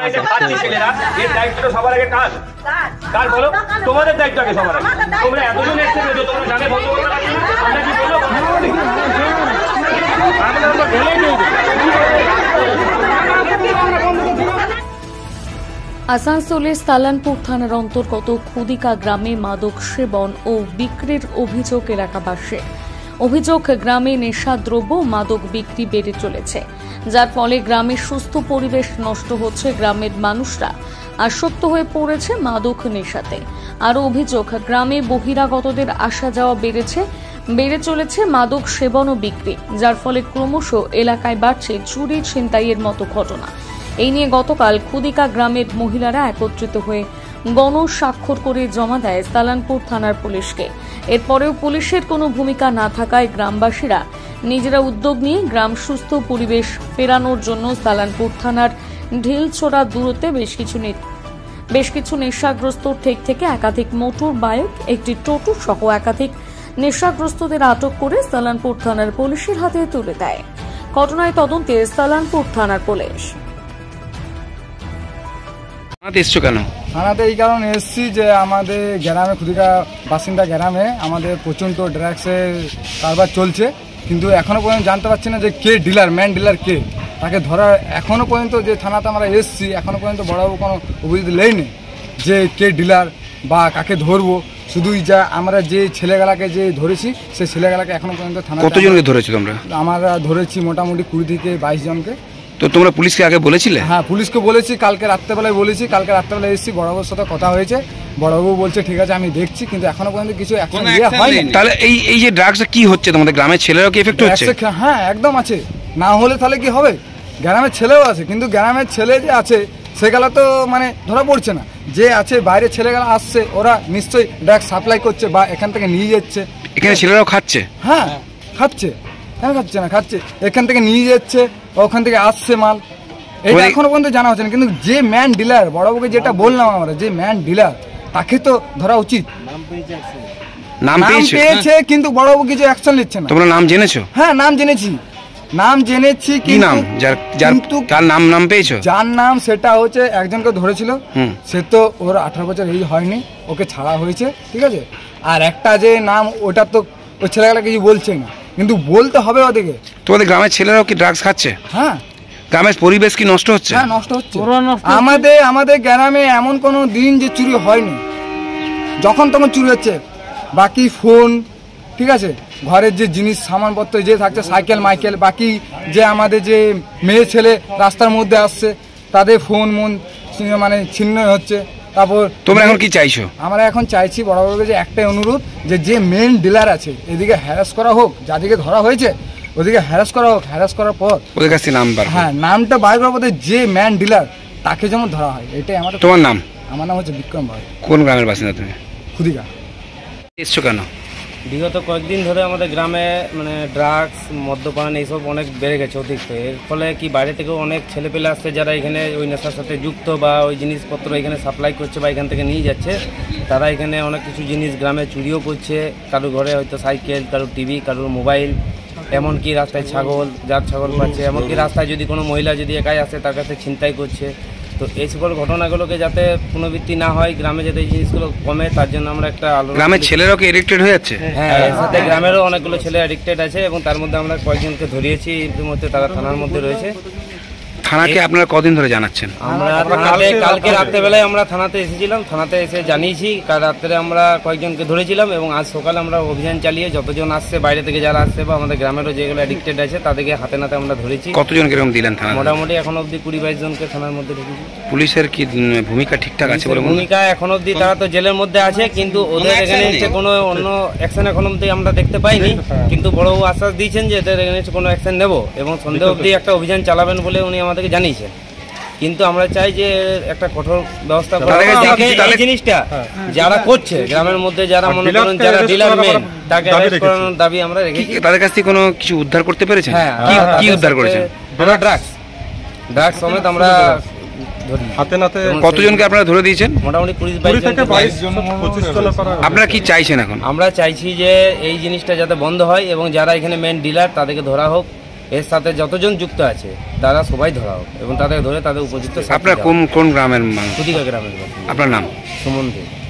এর দায়িত্বটা সবার আগে কার কার বলো? তোমাদের দায়িত্ব আগে সবার আগে। তোমরা এতজন এসেছো যে তোমরা জানে বন্ধ করতে পারছো না। আমরা কি বলবো? আমরা ঢেলেই দেব। আসানসোলের সালানপুর থানার অন্তর্গত খুদিকা গ্রামে মাদক সেবন ও বিক্রির অভিযোগ এলাকাবাসীর। অভিযোগ, গ্রামে নেশাদ্রব্য মাদক বিক্রি বেড়ে চলেছে, যার ফলে গ্রামের সুস্থ পরিবেশ নষ্ট হচ্ছে। গ্রামের মানুষরা আসক্ত হয়ে পড়েছে মাদক নেশাতে। আরও অভিযোগ, গ্রামে বহিরাগতদের আসা যাওয়া বেড়ে চলেছে মাদক সেবন ও বিক্রি, যার ফলে ক্রমশ এলাকায় বাড়ছে চুরি ছিনতাইয়ের মতো ঘটনা। এই নিয়ে গতকাল খুদিকা গ্রামের মহিলারা একত্রিত হয়ে গণস্বাক্ষর করে জমা দেয় সালানপুর থানার পুলিশকে। এরপরেও পুলিশের কোনো ভূমিকা না থাকায় গ্রামবাসীরা নিজেরা উদ্যোগ নিয়ে গ্রাম সুস্থ পরিবেশ ফেরানোর জন্য সালানপুর থানার ঢিলছোড়া দূরত্বে বেশ কিছু নেশাগ্রস্ত ঠেক থেকে একাধিক মোটর বাইক, একটি টোটো সহ একাধিক নেশাগ্রস্তদের আটক করে সালানপুর থানার পুলিশের হাতে তুলে দেয়। ঘটনায় তদন্তে সালানপুর থানার পুলিশ। থানাতে এই কারণে এসেছি যে আমাদের গ্রামে খুদিকা বাসিন্দা গ্রামে আমাদের প্রচণ্ড ড্রাগসের কারবার চলছে, কিন্তু এখনো পর্যন্ত জানতে পারছি না যে কে ডিলার, ম্যান ডিলার কে, তাকে ধরার এখনো পর্যন্ত যে থানাতে আমরা এসেছি এখনো পর্যন্ত বড়বাবু কোনো অভিযোগ নেই যে কে ডিলার বা কাকে ধরবো। শুধুই যা আমরা যে ছেলেগুলাকে যে ধরেছি সেই ছেলেগুলাকে এখনো পর্যন্ত থানা। কতজনকে ধরেছিল? আমরা ধরেছি মোটামুটি 20 থেকে 22 জনকে। তো তোমরা পুলিশকে আগে বলেছিলে? হ্যাঁ, পুলিশকে বলেছি, কালকে রাত্রেবেলায় বলেছি। কালকে রাত্রেবেলায় এসেছি, বড়বাবুর সাথে কথা হয়েছে, বড়বাবু বলছে ঠিক আছে আমি দেখছি, কিন্তু এখনো পর্যন্ত কিছু অ্যাকশন হয়নি। তাহলে এই যে ড্রাগসটা কি হচ্ছে তোমাদের গ্রামের ছেলেরাও কি এফেক্ট হচ্ছে? হ্যাঁ, একদম আছে। না হলে তাহলে কি হবে? গ্রামের ছেলেও আছে, কিন্তু গ্রামের ছেলে যে আছে সেগুলা তো মানে ধরা পড়ছে না। যে আছে বাইরে ছেলেগুলো আসছে, ওরা নিশ্চয়ই ড্রাগস সাপ্লাই করছে বা এখান থেকে নিয়ে যাচ্ছে। এখানে ছেলেরাও খাচ্ছে? হ্যাঁ, খাচ্ছে। কেন খাচ্ছে না? খাচ্ছে। এখান থেকে নিয়ে যাচ্ছে, ওখান থেকে আসছে মাল। এটা এখনো পর্যন্ত জানা হচ্ছে না, কিন্তু যে ম্যান ডিলার, বড়বাবুকে যেটা বললাম আমরা, যে ম্যান ডিলার তাকে তো ধরা উচিত। নাম পেয়েছে, কিন্তু বড়বাবু কিছু অ্যাকশন নিচ্ছে না। তোমরা নাম জেনেছো? হ্যাঁ, নাম জেনেছি। কি নাম? যার নাম পেয়েছো? যার নাম সেটা হচ্ছে একজনকে ধরেছিল, সে তো ওর 18 বছর এই হয়নি, ওকে ছাড়া হয়েছে, ঠিক আছে। আর একটা যে নাম, ওটা তো ওই ছেলেগুলা কিছু বলছে না, কিন্তু বলতে হবে ওদেরকে। তোমাদের গ্রামের ছেলেরাও কি ড্রাগস খাচ্ছে? হ্যাঁ। গ্রামের পরিবেশ কি নষ্ট হচ্ছে? হ্যাঁ, নষ্ট হচ্ছে। আমাদের গ্রামে এমন কোনো দিন যে চুরি হয়নি, যখন তখন চুরি হচ্ছে। বাকি ফোন, ঠিক আছে, ঘরের যে জিনিস সামানপত্র যে থাকছে, সাইকেল মাইকেল, বাকি যে আমাদের যে মেয়ে ছেলে রাস্তার মধ্যে আসছে তাদের ফোন মানে ছিন্ন হচ্ছে। তারপর তোমরা এখন কি চাইছো? আমরা এখন চাইছি বড়বাবুকে যে একটাই অনুরোধ, যে মেন ডিলার আছে এদিকে হ্যারাস করা হোক, যাদিকে ধরা হয়েছে ওদিকে হ্যারাস করা হোক। হ্যারাস করার পর ওদের কাছে নাম বার, হ্যাঁ, নামটা বার করার পর যে ম্যান ডিলার তাকে যেমন ধরা হয়, এটাই আমাদের। তোমার নাম? আমার নাম হচ্ছে বিক্রম ভাই। কোন গ্রামের বাসিন্দা তুমি? খুদিকা। এসছো কেন? বিগত কয়েকদিন ধরে আমাদের গ্রামে মানে ড্রাগস, মদ্যপান এইসব অনেক বেড়ে গেছে অতিরিক্ত। এর ফলে কি বাইরে থেকেও অনেক ছেলেপেলে আসছে যারা এখানে ওই নেশার সাথে যুক্ত বা ওই জিনিসপত্র এখানে সাপ্লাই করছে বা এখান থেকে নিয়ে যাচ্ছে। তারা এখানে অনেক কিছু জিনিস গ্রামে চুরিও করছে। কারোর ঘরে হয়তো সাইকেল, কারোর টিভি, কারোর মোবাইল, এমনকি রাস্তায় ছাগল, যার ছাগল পাচ্ছে, এমনকি রাস্তায় যদি কোনো মহিলা যদি একাই আসে তার কাছে ছিনতাই করছে। তো এই সকল ঘটনাগুলোকে যাতে পুনরাবৃত্তি না হয়, গ্রামে যাতে এই জিনিসগুলো কমে, তার জন্য আমরা একটা গ্রামের ছেলেরাও কি এডিক্টেড হয়ে যাচ্ছে? হ্যাঁ, এর সাথে গ্রামেরও অনেকগুলো ছেলে এডিক্টেড আছে এবং তার মধ্যে আমরা কয়েকজনকে ধরিয়েছি, ইতিমধ্যে তারা থানার মধ্যে রয়েছে। থানাকে আপনারা কদিন ধরে জানাচ্ছেন? আমরা কালকে রাত্রেবেলায় আমরা থানাতে এসেছিলাম, থানাতে এসে জানিয়েছি। কাল রাত্রে আমরা কয়েকজনকে ধরেছিলাম এবং আজ সকালে আমরা অভিযান চালিয়ে যতজন আসছে বাইরে থেকে যারা আসছে বা আমাদের গ্রামেরও যেগুলো অ্যাডিক্টেড আছে তাদেরকে হাতে নাতে আমরা ধরেছি। কতজন কিরকম দিলেন থানা? মোটামুটি এখন অবধি 20-22 জনকে থানার মধ্যে রেখেছি। পুলিশের কি ভূমিকা ঠিকঠাক আছে বলে? ভূমিকা এখন অবধি তারা তো জেলের মধ্যে আছে, কিন্তু ওদের এখানে কোনো অন্য অ্যাকশন এখন অবধি আমরা দেখতে পাইনি। কিন্তু বড়বাবু আশ্বাস দিয়েছেন যে এদের এখানে কোনো অ্যাকশন নেব এবং সন্ধ্যা অবধি একটা অভিযান চালাবেন বলে উনি আমাদেরকে জানিয়েছেন। কিন্তু আমরা চাই যে একটা কঠোর ব্যবস্থা করা এই জিনিসটা যারা করছে গ্রামের মধ্যে, যারা মনে করেন যারা ডিলার মেন, তাকে অ্যারেস্ট করানোর দাবি আমরা রেখেছি। তাদের কাছ থেকে কোনো কিছু উদ্ধার করতে পেরেছেন? হ্যাঁ, কি উদ্ধার করেছেন? ড্রাগস সমেত আমরা হাতে নাতে। কতজনকে আপনারা ধরে দিয়েছেন? মোটামুটি 20-22 জন। আপনারা কি চাইছেন এখন? আমরা চাইছি যে এই জিনিসটা যাতে বন্ধ হয় এবং যারা এখানে মেন ডিলার তাদেরকে ধরা হোক এর সাথে যতজন যুক্ত আছে তারা সবাই ধরা হোক এবং তাদের ধরে তাদের উপযুক্ত আপনার কোন কোন গ্রামের মানুষ? খুদিকা গ্রামের বাসিন্দা। আপনার নাম? সুমন দে।